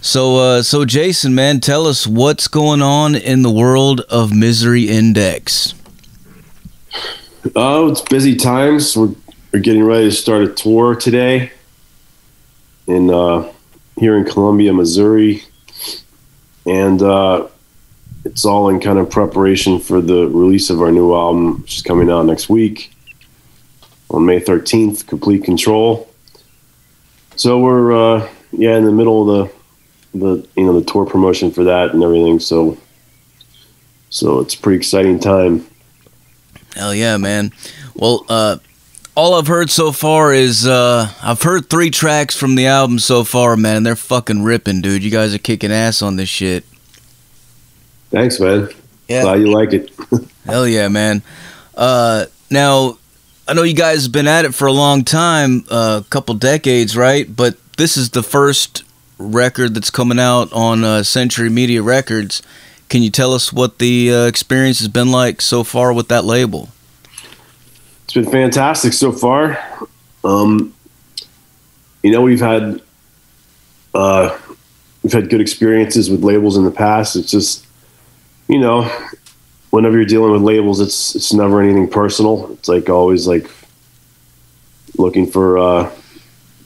So Jason, man, tell us what's going on in the world of Misery Index. Oh, it's busy times. We're getting ready to start a tour today in here in Columbia, Missouri, and it's all in kind of preparation for the release of our new album, which is coming out next week on May 13th, Complete Control. So we're in the middle of the tour promotion for that and everything. So it's a pretty exciting time. Hell yeah, man. Well, all I've heard so far is I've heard 3 tracks from the album so far, man. They're fucking ripping, dude. You guys are kicking ass on this shit. Thanks, man. Yeah. Glad you like it. Hell yeah, man. Now, I know you guys have been at it for a long time, a couple decades, right? But this is the first record that's coming out on Century Media Records. Can you tell us what the experience has been like so far with that label? It's been fantastic so far. We've had good experiences with labels in the past. It's just, whenever you're dealing with labels, it's never anything personal. It's like always like looking for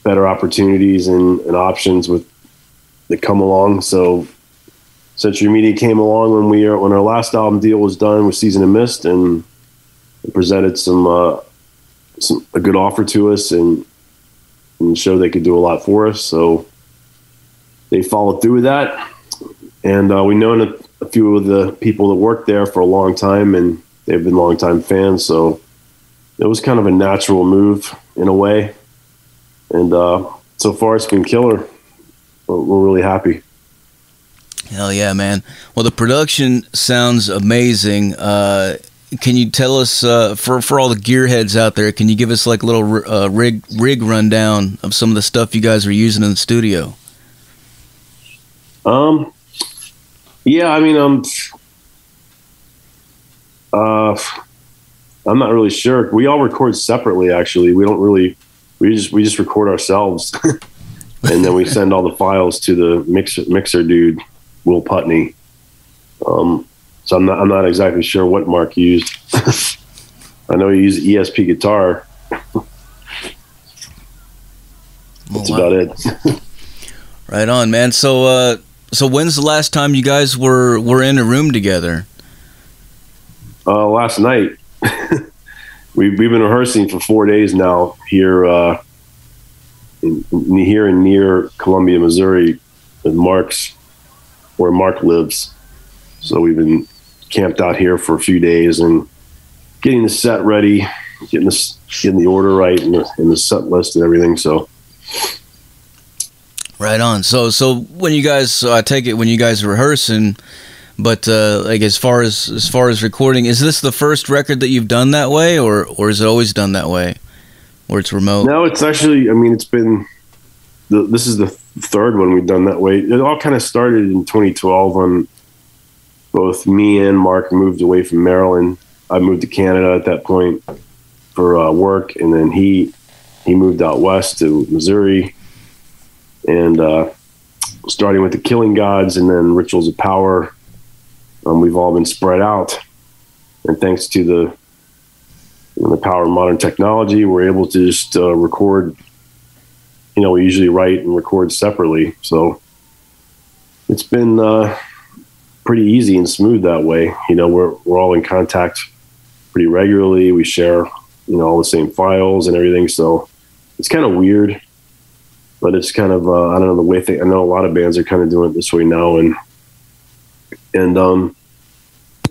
better opportunities and options that come along. So Century Media came along when our last album deal was done with Season of Mist, and it presented a good offer to us and showed they could do a lot for us. So they followed through with that, and we known a few of the people that worked there for a long time, and they've been longtime fans. So it was kind of a natural move in a way, and so far it's been killer. We're really happy. Hell yeah, man. Well, the production sounds amazing. Can you tell us, for all the gearheads out there, can you give us like a little rig rundown of some of the stuff you guys are using in the studio? Yeah, I mean, I'm not really sure. We all record separately, actually. We just record ourselves. And then we send all the files to the mixer dude, Will Putney. So I'm not exactly sure what Mark used. I know he used ESP guitar. That's about it. Right on, man. So when's the last time you guys were in a room together? Last night. We've been rehearsing for 4 days now here in near Columbia, Missouri, where Mark lives. So we've been camped out here for a few days and getting the set ready, getting the order right and the set list and everything. So right on. So when you guys, I take it when you guys are rehearsing, but like as far as recording, is this the first record that you've done that way, or is it always done that way, where it's remote? No, it's actually, I mean, this is the third one we've done that way. It all kind of started in 2012 when both me and Mark moved away from Maryland. I moved to Canada at that point for work, and then he moved out west to Missouri, and starting with the Killing Gods and then Rituals of Power, we've all been spread out, and thanks to the power of modern technology, we're able to just record. We usually write and record separately, so it's been pretty easy and smooth that way. We're all in contact pretty regularly. We share, all the same files and everything. So it's kind of weird, but it's kind of, I don't know, the way I know a lot of bands are kind of doing it this way now. And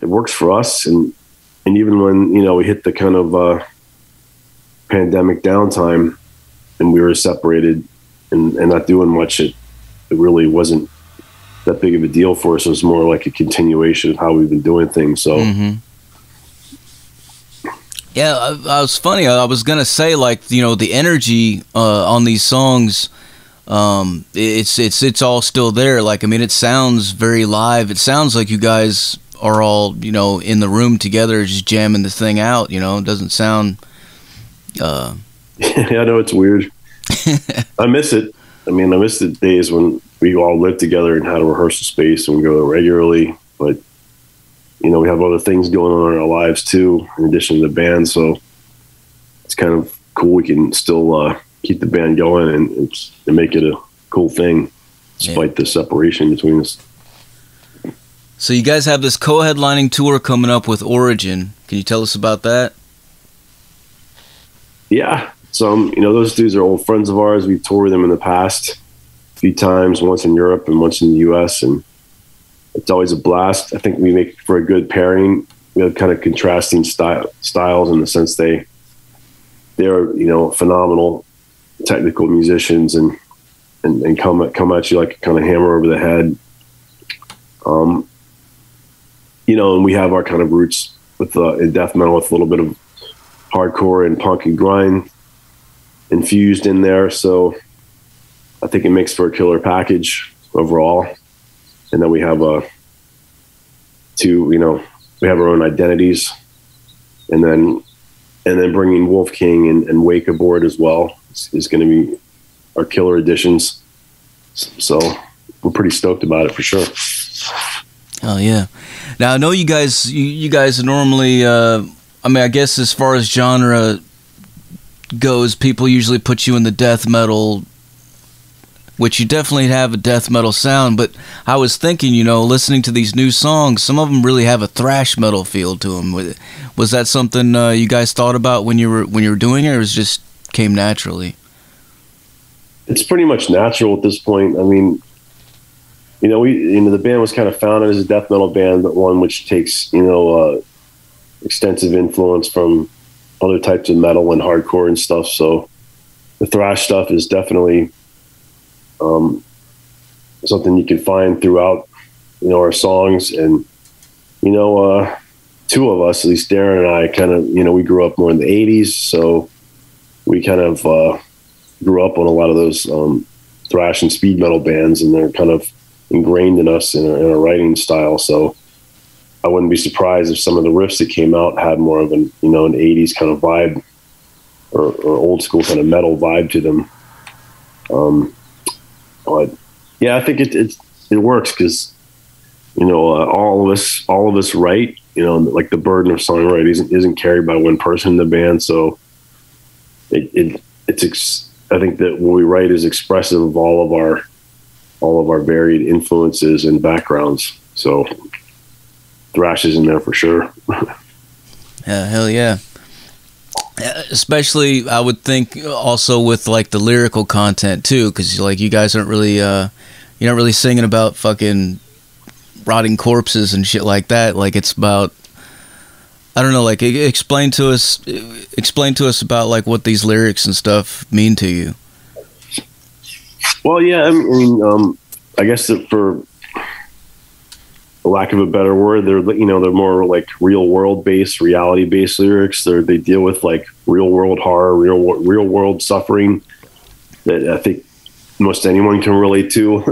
it works for us. And even when, we hit the kind of pandemic downtime and we were separated and not doing much, it really wasn't that big of a deal for us. It was more like a continuation of how we've been doing things. So, Yeah, I was funny. I was gonna say, like, the energy on these songs, it's all still there. Like, I mean, it sounds very live. It sounds like you guys are all in the room together, just jamming the thing out. It doesn't sound. Yeah, I know it's weird. I miss it. I mean, I miss the days when we all live together and had a rehearsal space, and we go regularly. But we have other things going on in our lives too, in addition to the band. So it's kind of cool. We can still keep the band going and make it a cool thing, despite the separation between us. So you guys have this co-headlining tour coming up with Origin. Can you tell us about that? Yeah. So, those dudes are old friends of ours. We've toured with them in the past a few times, once in Europe and once in the US, and it's always a blast. I think we make for a good pairing. We have kind of contrasting styles in the sense they're, phenomenal technical musicians and come at you like a kind of hammer over the head. And we have our kind of roots with in death metal with a little bit of hardcore and punk and grind infused in there. So I think it makes for a killer package overall. And then we have we have our own identities, and then bringing Wolf King and Wake aboard as well is going to be our killer additions. So we're pretty stoked about it for sure. Oh yeah. Now I know you guys are normally, I guess as far as genre goes, people usually put you in the death metal, which you definitely have a death metal sound, but I was thinking, listening to these new songs, some of them really have a thrash metal feel to them. Was that something you guys thought about when you were doing it, or it just came naturally? It's pretty much natural at this point. I mean, the band was kind of founded as a death metal band, but one which takes, extensive influence from other types of metal and hardcore and stuff. So the thrash stuff is definitely something you can find throughout, our songs. And, two of us, at least Darren and I, kind of, we grew up more in the 80s. So we kind of grew up on a lot of those thrash and speed metal bands, and they're kind of ingrained in us in our writing style. So I wouldn't be surprised if some of the riffs that came out had more of an 80s kind of vibe or old school kind of metal vibe to them. But yeah, I think it works because, all of us write, like the burden of songwriting isn't carried by one person in the band. So I think that what we write is expressive of all of our varied influences and backgrounds. So thrash is in there for sure. Yeah, hell yeah. Especially, I would think also with like the lyrical content too, because like you guys aren't really, you're not really singing about fucking rotting corpses and shit like that. Like it's about, I don't know, like explain to us about like what these lyrics and stuff mean to you. Well, yeah, I mean, I guess that for lack of a better word, they're more like real world based, reality based lyrics. They deal with like real world horror, real world suffering that I think most anyone can relate to.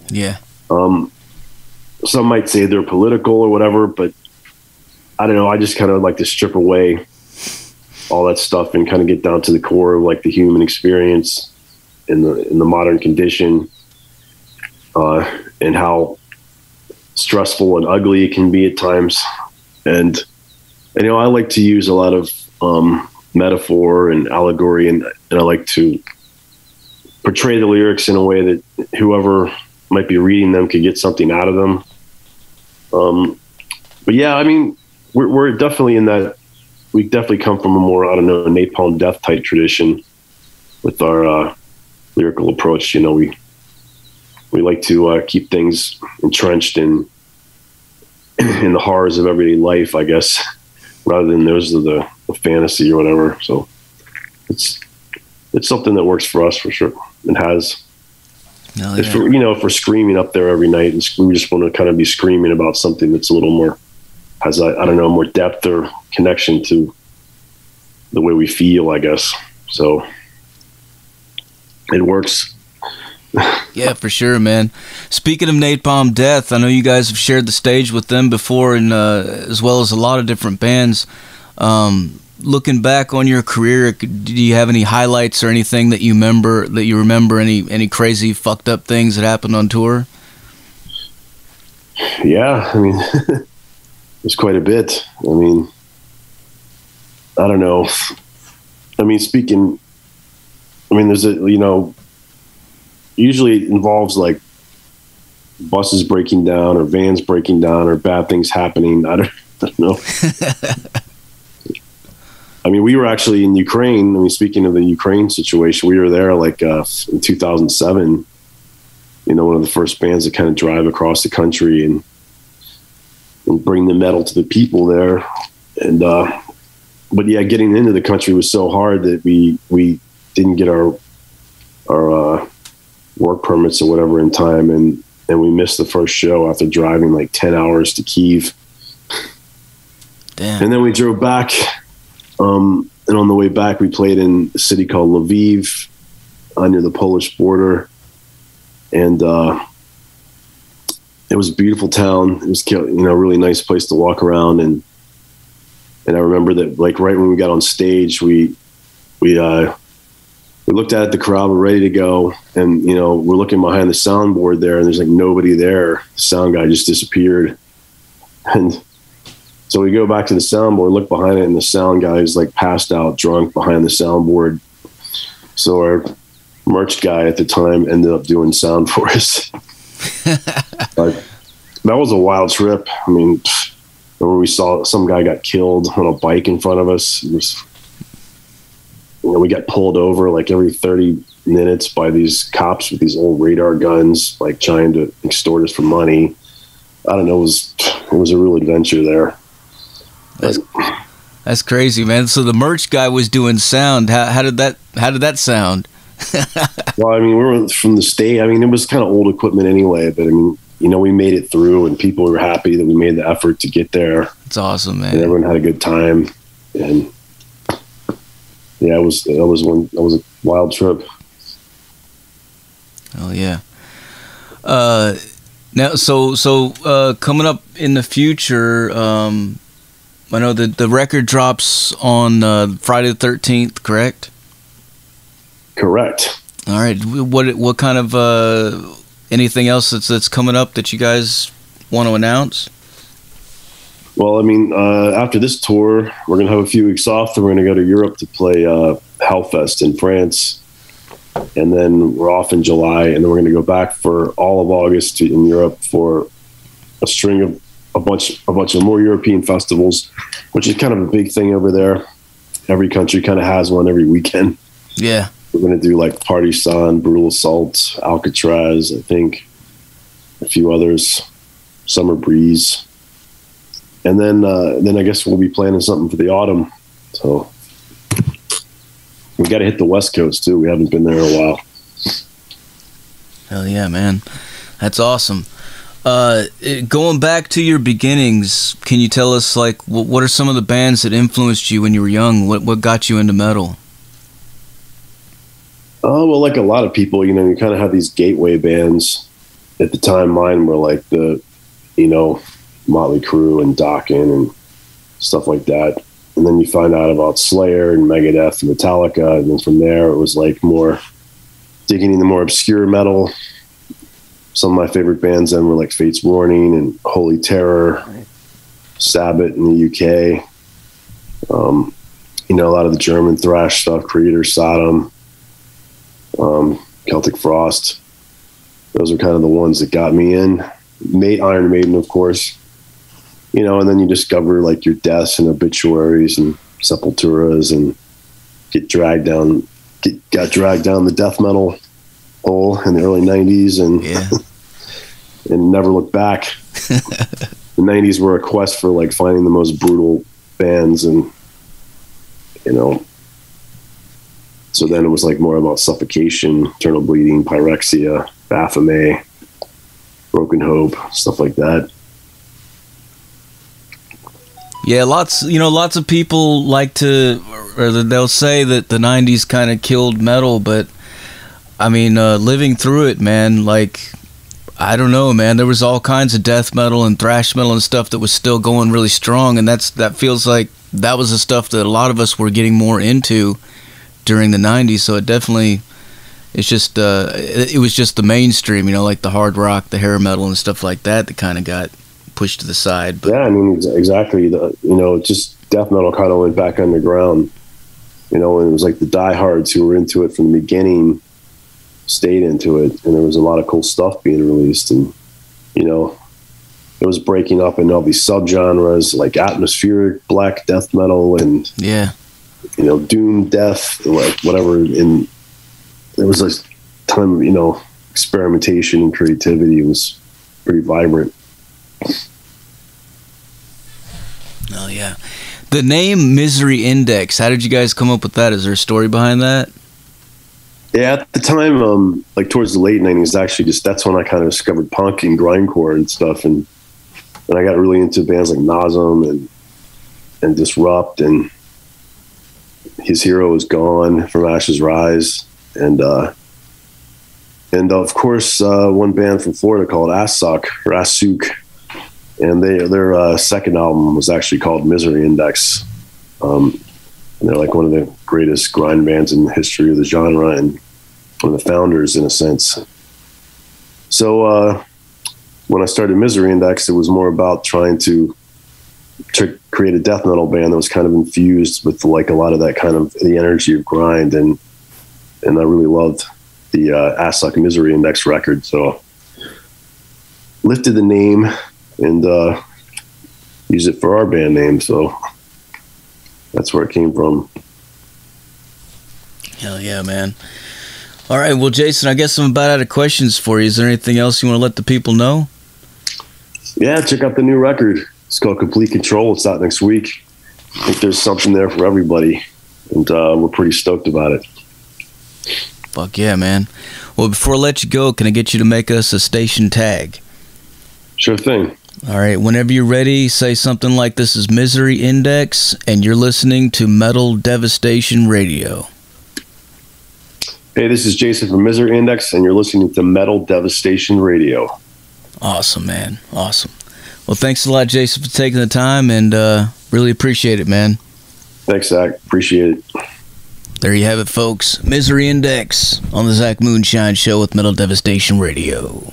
Yeah. Some might say they're political or whatever, but I don't know. I just kind of like to strip away all that stuff and kind of get down to the core of like the human experience in the modern condition, and how stressful and ugly it can be at times. And I like to use a lot of metaphor and allegory, and I like to portray the lyrics in a way that whoever might be reading them could get something out of them. But yeah, I mean, we're definitely in that. We definitely come from a more, I don't know, napalm death type tradition with our lyrical approach. We like to keep things entrenched in the horrors of everyday life, I guess, rather than those of the fantasy or whatever. So it's something that works for us for sure. It has. No, yeah. If we're screaming up there every night, and we just want to kind of be screaming about something that's a little more, has more depth or connection to the way we feel, I guess. So it works. Yeah, for sure, man. Speaking of Napalm Death, I know you guys have shared the stage with them before, and as well as a lot of different bands. looking back on your career, do you have any highlights or anything that you remember? Any crazy fucked up things that happened on tour? Yeah, I mean, there's quite a bit. I mean, I don't know. I mean, there's usually it involves like buses breaking down or vans breaking down or bad things happening. I don't know. I mean, we were actually in Ukraine. I mean, speaking of the Ukraine situation, we were there like in 2007, one of the first bands to kind of drive across the country and bring the metal to the people there. And, but yeah, getting into the country was so hard that we didn't get our work permits or whatever in time. And we missed the first show after driving like 10 hours to Kyiv. Damn. And then we drove back. And on the way back, we played in a city called Lviv near the Polish border. And it was a beautiful town. It was, a really nice place to walk around. And I remember that, like, right when we got on stage, we looked at the crowd, we're ready to go. And, we're looking behind the soundboard there, and there's like nobody there. The sound guy just disappeared. And so we go back to the soundboard, look behind it, and the sound guy is like passed out drunk behind the soundboard. So our merch guy at the time ended up doing sound for us. That was a wild trip. I mean, remember we saw some guy got killed on a bike in front of us. It was, we got pulled over like every 30 minutes by these cops with these old radar guns, like trying to extort us for money. I don't know. It was a real adventure there. That's crazy, man. So the merch guy was doing sound. How did that sound? Well, I mean, we were from the state. I mean, it was kind of old equipment anyway, but I mean, we made it through, and people were happy that we made the effort to get there. It's awesome, man. And everyone had a good time, and yeah, that was a wild trip. Oh yeah. Now, so coming up in the future, I know that the record drops on Friday the 13th, correct? Correct. All right. What kind of anything else that's coming up that you guys want to announce? Well, I mean, after this tour, we're gonna have a few weeks off, and we're gonna go to Europe to play Hellfest in France, and then we're off in July, and then we're gonna go back for all of August in Europe for a string of a bunch of more European festivals, which is kind of a big thing over there. Every country kind of has one every weekend. Yeah. We're going to do like Partisan, Brutal Assault, Alcatraz, I think, a few others, Summer Breeze. And then I guess we'll be planning something for the autumn. So we got to hit the West Coast too. We haven't been there in a while. Hell yeah, man. That's awesome. Going back to your beginnings, can you tell us, like, what are some of the bands that influenced you when you were young? What got you into metal? Oh, well, like a lot of people, you kind of have these gateway bands. At the time, mine were like the, Motley Crue and Dokken and stuff like that. And then you find out about Slayer and Megadeth and Metallica. And then from there, it was like more digging into more obscure metal. Some of my favorite bands then were like Fate's Warning and Holy Terror, Sabbath in the UK. A lot of the German thrash stuff, Creator, Sodom, Celtic Frost. Those are kind of the ones that got me in. Iron Maiden, of course. And then you discover like your Deaths and Obituaries and Sepulturas, and got dragged down the death metal hole in the early 90s, and never looked back. The 90s were a quest for like finding the most brutal bands, and so then it was like more about Suffocation, Eternal Bleeding, Pyrexia, Baphomet, Broken Hope, stuff like that. Yeah, lots of people like to, or they'll say that the 90s kind of killed metal, but I mean, living through it, man, like, I don't know, man, there was all kinds of death metal and thrash metal and stuff that was still going really strong, and that feels like that was the stuff that a lot of us were getting more into during the 90s, so it definitely, it's just, it was just the mainstream, you know, like the hard rock, the hair metal and stuff like that that kind of got pushed to the side. But yeah, I mean, exactly. Just death metal kind of went back underground, and it was like the diehards who were into it from the beginning stayed into it, and there was a lot of cool stuff being released, and it was breaking up in all these subgenres like atmospheric black death metal and doom death, like whatever. And there was a time of experimentation and creativity. It was pretty vibrant. Oh yeah, the name Misery Index, how did you guys come up with that? Is there a story behind that? Yeah, at the time, like towards the late 90s, actually, that's when I kind of discovered punk and grindcore and stuff, and I got really into bands like Nasum and Disrupt, and His Hero Is Gone from Ashes Rise, and of course one band from Florida called Assook, and their second album was actually called Misery Index. And they're like one of the greatest grind bands in the history of the genre, and one of the founders in a sense. So when I started Misery Index, it was more about trying to create a death metal band that was kind of infused with like a lot of that kind of the energy of grind, and I really loved the Assook Misery Index record, so lifted the name and used it for our band name. So that's where it came from. Hell yeah, man. All right, well, Jason, I guess I'm about out of questions for you. Is there anything else you want to let the people know? Yeah, check out the new record. It's called Complete Control. It's out next week. I think there's something there for everybody, and we're pretty stoked about it. Fuck yeah, man. Well, before I let you go, can I get you to make us a station tag? Sure thing. All right, whenever you're ready, say something like, "This is Misery Index, and you're listening to Metal Devastation Radio." Hey, this is Jason from Misery Index, and you're listening to Metal Devastation Radio. Awesome, man. Awesome. Well, thanks a lot, Jason, for taking the time, and really appreciate it, man. Thanks, Zach. Appreciate it. There you have it, folks. Misery Index on the Zach Moonshine Show with Metal Devastation Radio.